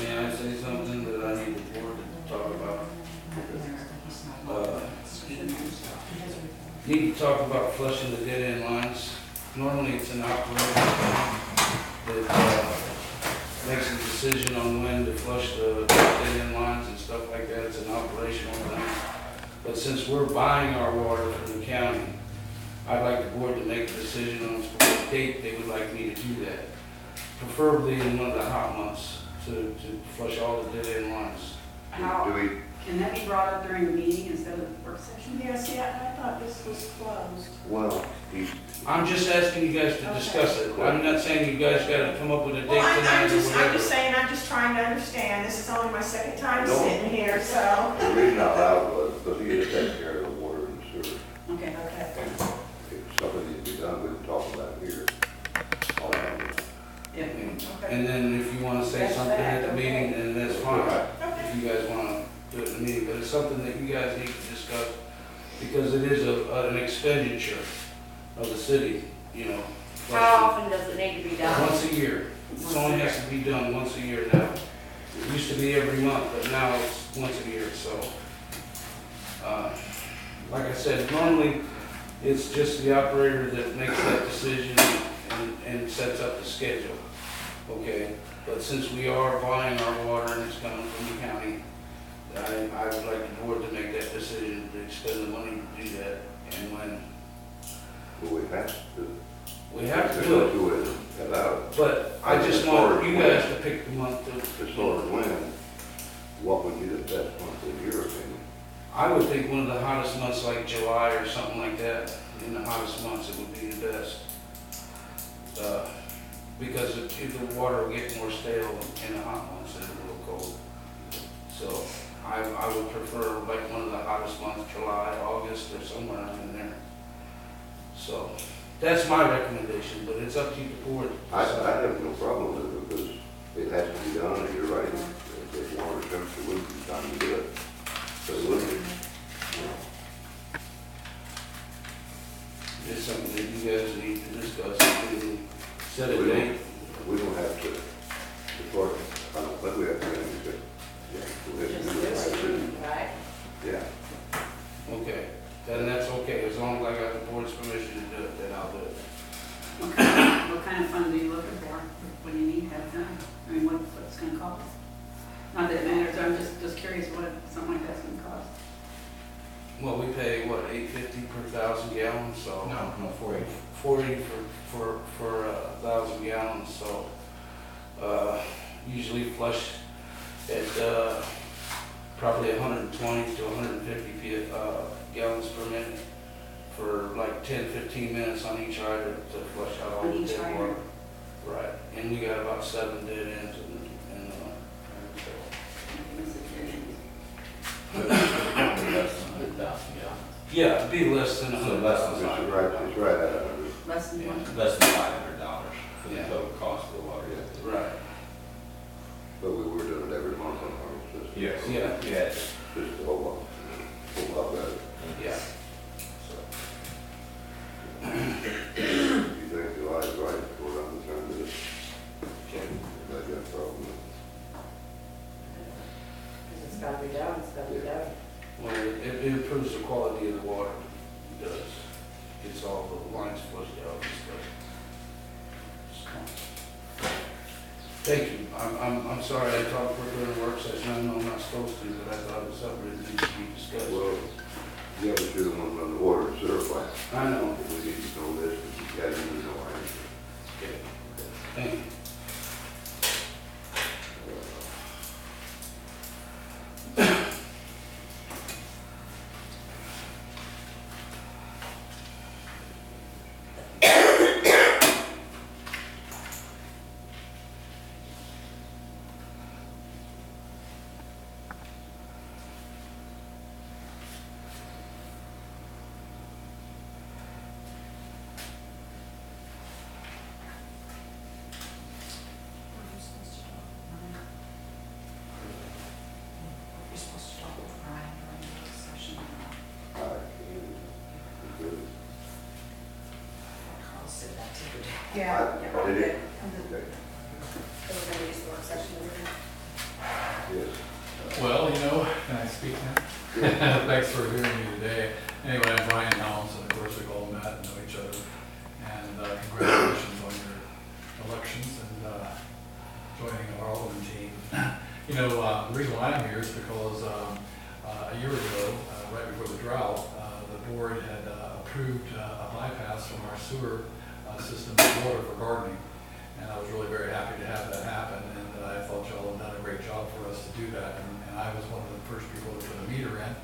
May I say something that I need the board to talk about? Need to talk about flushing the dead end lines. Normally it's an operator that makes a decision on when to flush the dead end lines and stuff like that. It's an operational thing. But since we're buying our water from the county, I'd like the board to make a decision on what date they would like me to do that. Preferably in one of the hot months to flush all the dead end lines. How, Do we, can that be brought up during the meeting instead of the work session? Yeah, see, I thought this was closed. well, I'm just asking you guys to discuss it. I'm not saying you guys gotta come up with a date Well, tonight or I'm just whatever. saying, I'm just trying to understand. This is only my second time No. sitting here, so. the reason I allowed was because he had taken care of the water and sewer. Okay. Okay. If something needs to be done, we can talk about it here. Yeah. Okay. And then if you wanna say That's something at the that, okay. meeting, then that's fine. Okay. If you guys wanna do it in the meeting, but it's something that you guys need to discuss because it is an expenditure of the city, you know. How often does it need to be done? Once a year. It only has to be done once a year now. It used to be every month, but now it's once a year, so. Like I said, normally it's just the operator that makes that decision and sets up the schedule, okay? But since we are buying our water and it's coming from the county, I would like the board to make that decision to expend the money to do that and when. But we have to. We have to do it. Do it, allow it. But I just want you guys to pick the month to. As far as when, what would be the best month in your opinion? I would think one of the hottest months like July or something like that. In the hottest months, it would be the best. Because if the water will get more stale in the hot months than it will cold. So I would prefer like one of the hottest months, July, August, or somewhere in there. So that's my recommendation, but it's up to you, the board. I have no problem with it because it has to be done, and you're right. If water temperature would be time to do it. So it would be. It's something that you guys need to discuss and set a We don't- date. We don't have to, before, I don't think we have to do anything. Yeah, we have to Just do it this right. one, right? Yeah. Okay, then that's okay, as long as I got the board's permission to do it, then I'll do it. What kind of funds are you looking for? What do you need to have done? I mean, what's it gonna cost? Not that it matters, I'm just curious what something like that's gonna cost. Well, we pay, what, $8.50 per 1,000 gallons, so. No, 40. 40 for 1,000 gallons, so, usually flush at, probably 120 to 150 gallons per minute for like 10, 15 minutes on each hydrant to flush out all On the each dead water. hydrant? Right, and we got about 7 dead ends Less than 100,000 gallons. yeah, it'd be less than So 100. less It's than right at 100. Less than Yeah. one? Less than $500 for the Yeah. total cost of the water. Right, But we were doing it every month on our system. Yes. Yeah. Yes. Just a whole lot better. yeah. You think July's right, what I'm concerned with, Okay. I got a problem. Because it's gotta be done, it's gotta be done. Well, it improves the quality of the water, it does. Gets all the lines flushed out and stuff. Thank you, I'm sorry I talked quicker in a work session, I know I'm not supposed to, but I thought it was something that needs to be discussed. Well, yeah, but you're the one on the water and sewer plant. I know. We need to know this, you gotta even know our answer. Okay. Thank you. You're supposed to talk with Brian during the work session. I'll send that to you. I- did it? And then, Okay. we're gonna use the work session. Well, can I speak now? Thanks for hearing me today. Anyway, I'm Brian Helms, and of course we've all met and know each other. And congratulations on your elections and joining our Alderman team. The reason why I'm here is because a year ago, right before the drought, the board had approved a bypass from our sewer system of water for gardening. And I was really very happy to have that happen, and I thought y'all had done a great job for us to do that. And I was one of the first people to put a meter in,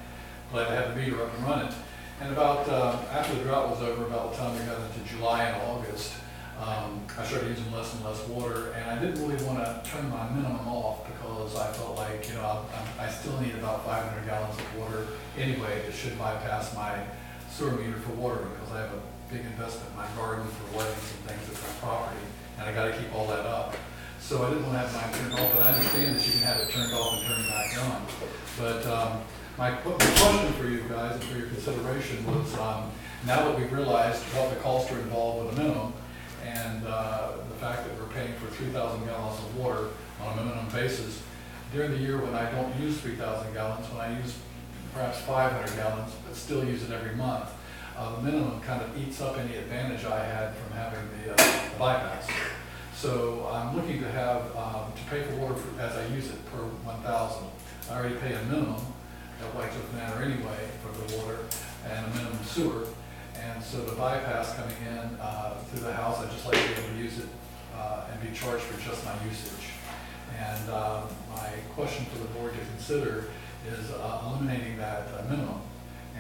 glad to have the meter up and running. And about, after the drought was over, about the time we got into July and August, I started using less and less water, and I didn't really want to turn my minimum off because I felt like, I still need about 500 gallons of water anyway. It should bypass my sewer meter for water because I have a big investment in my garden for weddings and things at my property, and I got to keep all that up. So I didn't want to have mine turned off, but I understand that you can have it turned off and turned back on. But my question for you guys and for your consideration was, now that we've realized what the costs are involved with a minimum, and the fact that we're paying for 3,000 gallons of water on a minimum basis, during the year when I don't use 3,000 gallons, when I use perhaps 500 gallons, but still use it every month, the minimum kind of eats up any advantage I had from having the bypass. So I'm looking to have, to pay for water as I use it per 1,000. I already pay a minimum at Whitecliff Manor anyway for the water and a minimum sewer. And so the bypass coming in through the house, I'd just like to be able to use it and be charged for just my usage. And my question for the board to consider is eliminating that minimum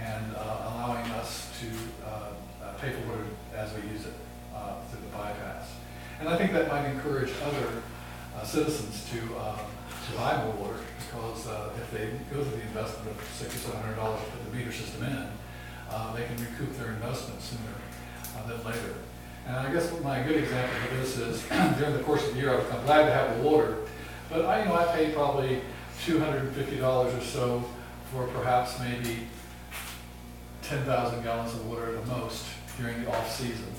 and allowing us to pay for water as we use it through the bypass. And I think that might encourage other citizens to buy more water because if they go through the investment of $600 or $700 to put the meter system in, they can recoup their investment sooner than later. And I guess my good example of this is during the course of the year, I'm glad to have the water, but I pay probably $250 or so for perhaps maybe 10,000 gallons of water at the most during the off season.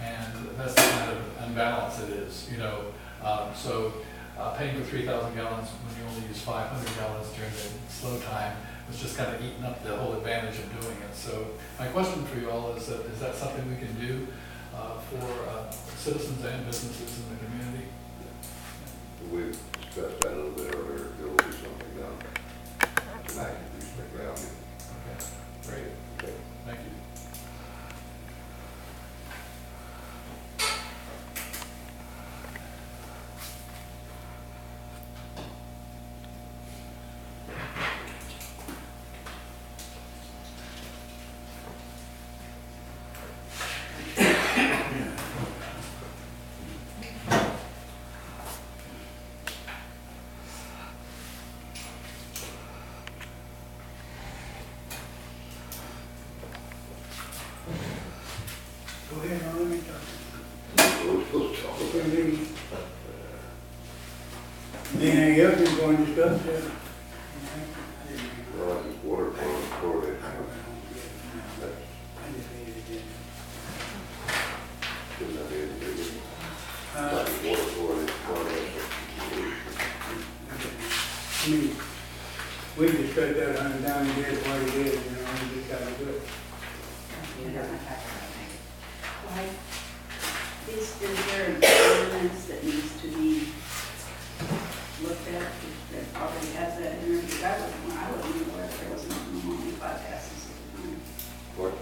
And that's the kind of imbalance it is, So paying for 3,000 gallons when you only use 500 gallons during the slow time was just kind of eating up the whole advantage of doing it. So my question for you all is that something we can do for citizens and businesses in the community? We discussed that a little bit earlier, there will be something done tonight, in respect to that. Okay, great. Okay. Thank you. Go ahead, now let me talk. We're supposed to talk about it. Anything else you're going to discuss? Well, it's water fluoridation. That's, I just need it again. shouldn't that be it? Like water fluoridation. I mean, we discussed that 100 times, he did it what he did, we just gotta do it. Why, is there an ordinance that needs to be looked at that already has that in there? Because I wasn't aware there was nothing on these bypasses at the time. What?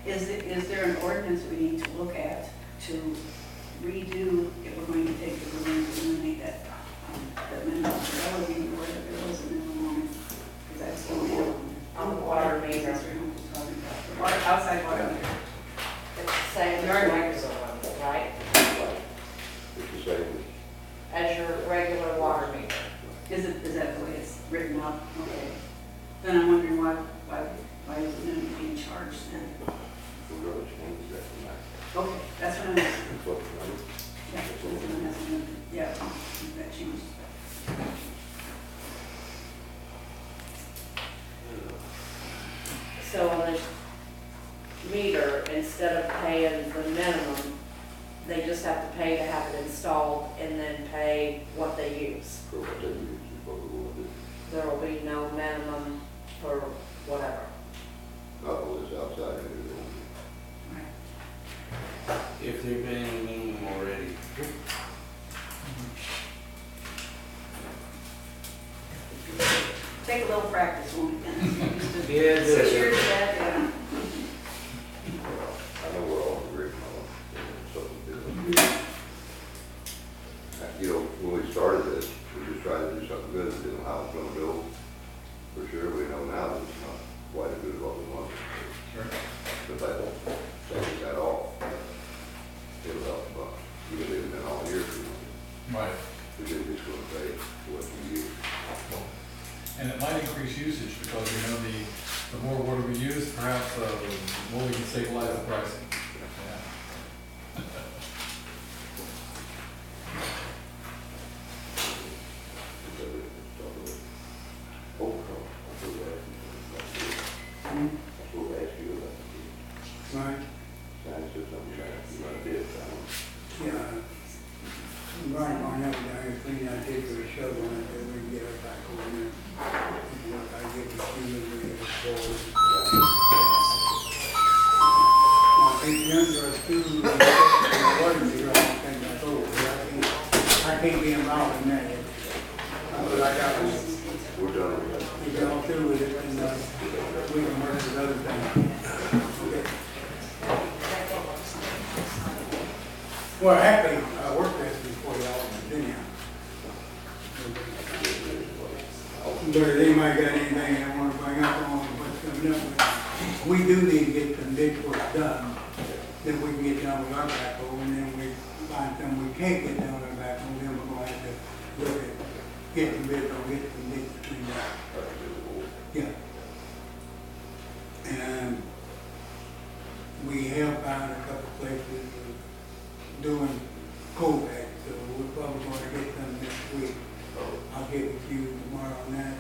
Is there an ordinance we need to look at to redo if we're going to take, if we're going to eliminate that minimum? I wasn't even aware that there was a minimum on it, because that's the only one. On the water meter. Water, outside water meter. It's the same as Yard. regular one, right? It's the same. As your regular water meter. Is that the way it's written up? Okay. Then I'm wondering why is it minimum being charged then? We're going to change that tonight. Okay, that's what I'm asking. That's what we're going to do. Yeah, that's what I'm asking. Yeah, that changed. So on the meter, instead of paying the minimum, they just have to pay to have it installed and then pay what they use. For what they use, is what we want to do. there will be no minimum for whatever. Not all this outside here. If they're paying a minimum already. Take a little practice on it. Yeah, So sure that, yeah. I know we're all agreeing on something different. You know, when we started this, we just tried to do something good, we didn't know how it's gonna go. For sure, we know now that it's not quite as good as what we wanted. Sure. But that won't change at all. It'll help, but you can leave it in all year if you want. Right. We just gonna pay what you use. And it might increase usage because, you know, the more water we use, perhaps, the more we can stabilize the pricing. Yeah. Oh, no, I'm so glad. I'm so glad you about it. Right, Sounds like something you might be able to. yeah. Brian, on that, down here, clean out here with a shovel, and then we can get it back over there. Look, I get the shoe and we get it forward. If you're under a school, water meter, I don't think that's over. I can't be involved in that. But I got, We're done with that. we get all through with it, and we can work with other things. Okay. Well, actually, I worked this before y'all, didn't you? But if anybody got anything they want to bring up on what's coming up, we do need to get some ditch work done, then we can get done with our backhoe, and then we find something we can't get done with our backhoe, then we're going to have to look at, get some bids on, get some ditch cleaned out. Yeah. And we help out a couple places doing COVID, so we're probably going to get some next week. I'll get with you tomorrow on that.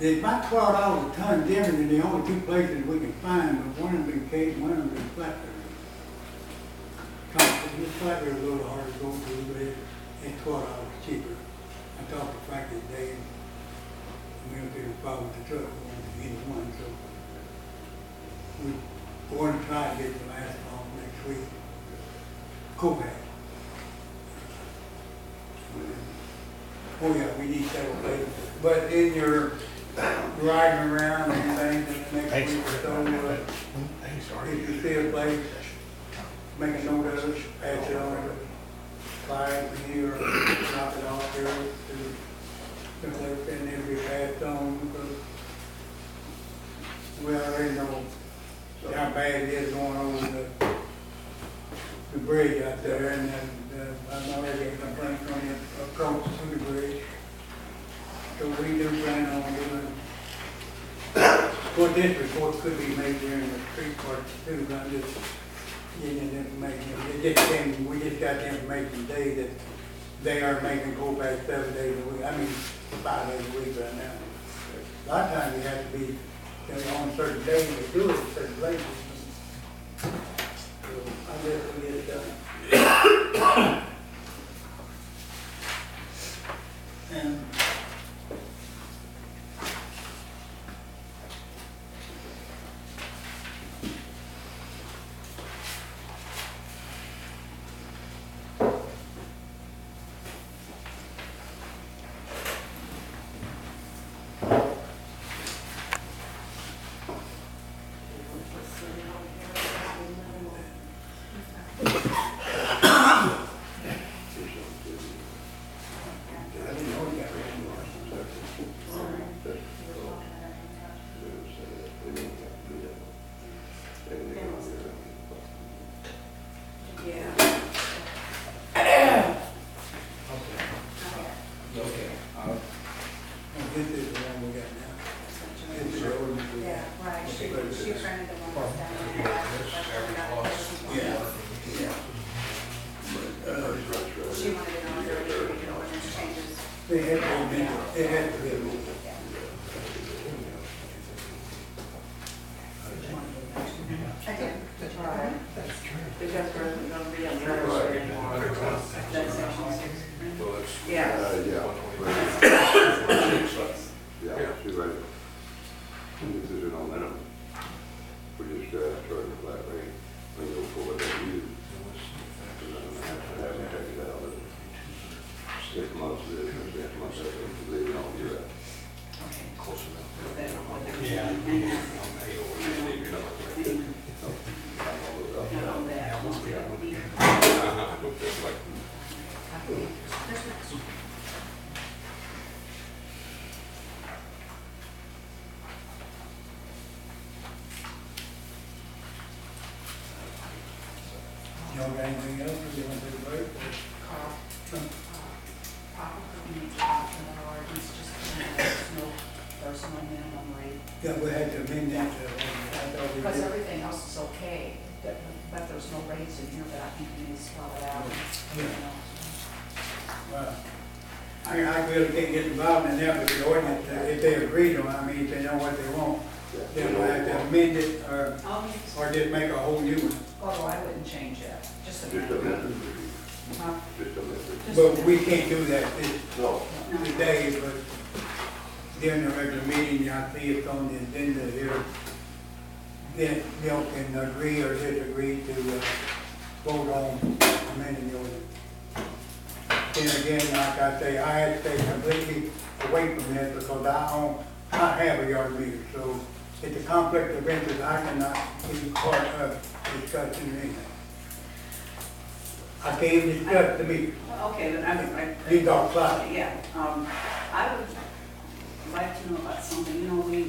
It's about $12 a ton different than the only two places we can find, but one of them in Cape, one of them in Flat River. This Flat River is a little hard to go through, but it's $12 cheaper. I talked to Frank today, and we don't get a problem with the truck going to either one, so we're going to try to get the last off next week. COVID. Oh yeah, we need several places, but in your riding around and things next week or so, if you see a place, make a note of it, pass it on, fly it from here, or drop it off here, to the place, and it'll be passed on, because we already know how bad it is going over the bridge out there, and then I'm already getting complaints on the approach to the bridge. So we do plan on doing, well, this report could be made during the street part too, but I'm just getting the information. We just got the information today that they are making go back 7 days a week, 5 days a week right now. A lot of times you have to be on certain days to do it in certain places. So I guess we get it done. And this is the one we got now. This is the ordinance we got. Yeah, right, she printed the one that's down there. Yeah. She wanted to know if there were any ordinance changes. They had to amend it, it had to be amended. I did. Right. Because we're gonna be on the other anymore. That's section 6. Yeah. Yeah. that's myself, leave it on you. Okay. Close enough. that, what they're Yeah. saying, and that, and all that. Y'all got anything else, or you want to break? Carl, probably need to talk to the ordinance, just there's no personal minimum rate. Yeah, we had to amend that, I thought we Because did. everything else is okay, but there's no rates in here, but I think we need to spell it out. You know. Well, I really can't get involved in that, but the ordinance, if they agree to it, I mean, if they know what they want, then we'll have to amend it, or just make a whole new one. Although I wouldn't change that, just a Just a minute. minute, Huh? just a minute. Just a But we minute. can't do that No, today, but during the regular meeting, I see it's on the agenda here. Then y'all can agree or disagree to vote on amending the ordinance. Then again, like I say, I had to stay completely away from this because I have a yard meter, so it's a conflict of interest, I cannot be part of discussing anything. I can't even discuss the meter. Okay, then I. These are clouds. Yeah, I would like to know about something, you know, we're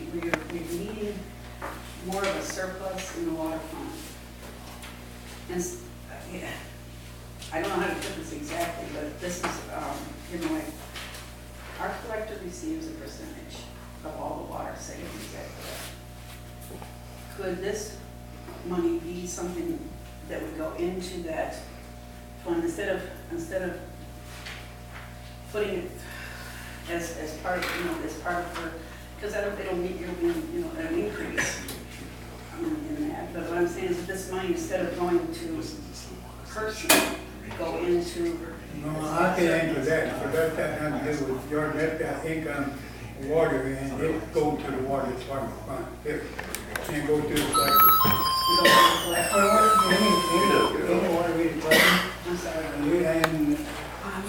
needing more of a surplus in the water fund. And, yeah, I don't know how to put this exactly, but this is, you know, like, our collector receives a percentage of all the water savings that could this money be something that would go into that fund instead of putting it as part of, you know, as part of her, because it'll be, you know, an increase in that. But what I'm saying is that this money, instead of going to person, go into. No, I can answer that, because that's got nothing to do with your, that's got income, water, and it go to the water department fund, period. And go to the collector. You go to the collector. Any water we collect, I'm sorry. and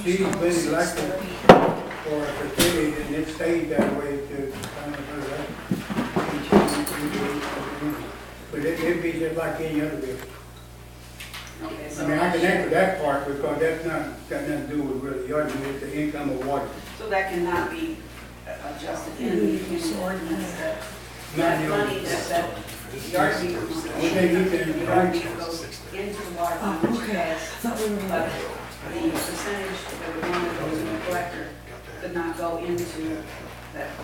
she's been elected for a facility, and it stays that way to, but it'd be just like any other bill. Okay, I so. mean, I can answer that part, because that's not, got nothing to do with really yard, it's the income of water. So that cannot be adjusted in the ordinance, that Not in the money that yard meter money We think you can- goes into the water fund, which has, but the percentage that would want to go to the collector could not go into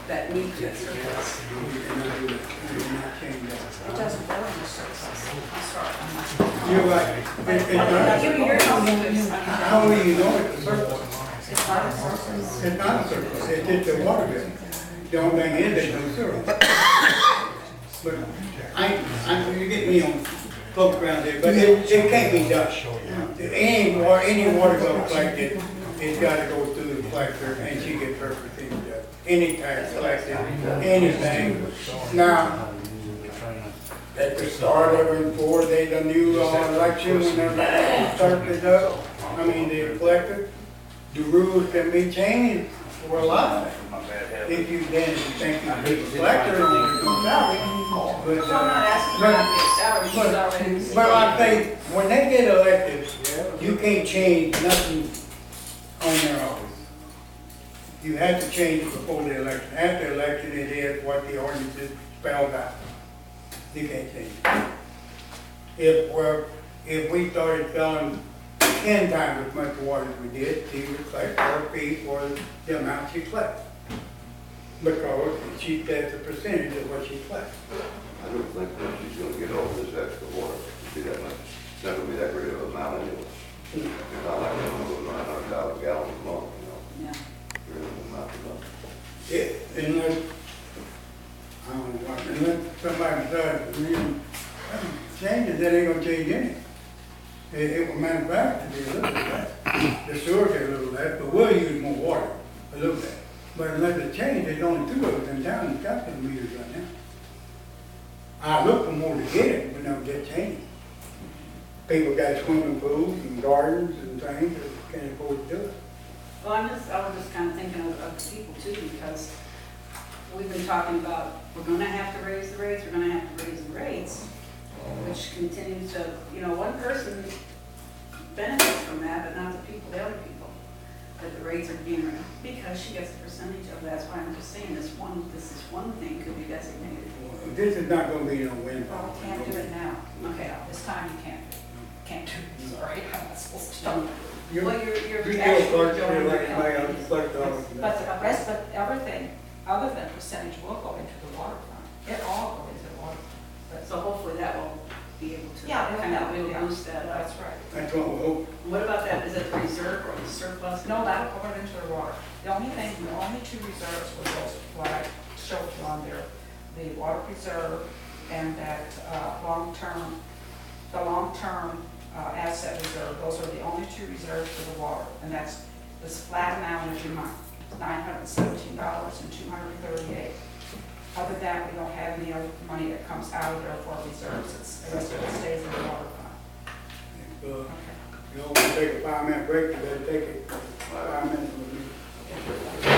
that need to surplus. You cannot do that. You cannot change It that. doesn't go into surplus. I'm sorry, I'm not. You're right. Now, you're telling me this. How will you know it's a surplus? It's not a surplus. It's not a surplus, it's just a water bill. The only thing is, it's no surplus. But you get me on folks around there, but it can't be done. Any water bill collected, it's gotta go through the collector, and she gets her percentage of any tax collected, anything. Now, at the start of it, before they done new election, when everybody started up, I mean, the collector, the rules can be changed for a lot. If you then think you be a collector, and you salary. But, So I'm not asking about the salary, she's already. but I think, when they get elected, you can't change nothing on their office. You have to change it before the election. After the election, it is what the ordinance spells out. You can't change it. If we started selling 10 times as much water as we did, she would collect her fee for the amount she collects. Because she gets a percentage of what she collects. I don't think that she's gonna get all this extra water, be that much, it's not gonna be that great of an amount anyway. It's not like it's gonna go $900 gallons a month, you know, Yeah. really not enough. Unless, I don't know, unless somebody decides, changes, that ain't gonna change anything. It will manufacture to be a little bit less. The sewers are a little less, but we'll use more water, a little bit. But unless it changes, there's only 2 of us in town that's got them meters right now. I look for more to get it, but no, get changed. People got swimming pools and gardens and things that can't afford to do it. Well, I was just kind of thinking of the people too, because we've been talking about, we're gonna have to raise the rates, we're gonna have to raise the rates, which continues to, one person benefits from that, but not the people, the other people. That the rates are being raised, because she gets a percentage of, that's why I'm just saying, this is one thing could be designated. This is not gonna be no Well, windfall. we can't do it now. Okay. This time you can't do it, sorry, I'm not supposed to do it. You, Well, you you're still actually start to doing feel like it. anybody else, like dollars. But the rest of everything, other than percentage, will go into the water fund. It all goes into the water fund. So hopefully that will be able to Yeah, it'll kind of, help, it'll yeah. boost that up. That's right. That's what we hope. What about that, is it the reserve or the surplus? No, that'll go into the water. The only two reserves were those, what I showed you on there, the water reserve and that, the long-term asset reserve. Those are the only two reserves for the water, and that's this flat amount every month, $917 and $238. Other than that, we don't have any other money that comes out of there for reserves. The rest of it stays in the water fund. If, Okay. you all want to take a 5-minute break, you better take it 5 minutes with me.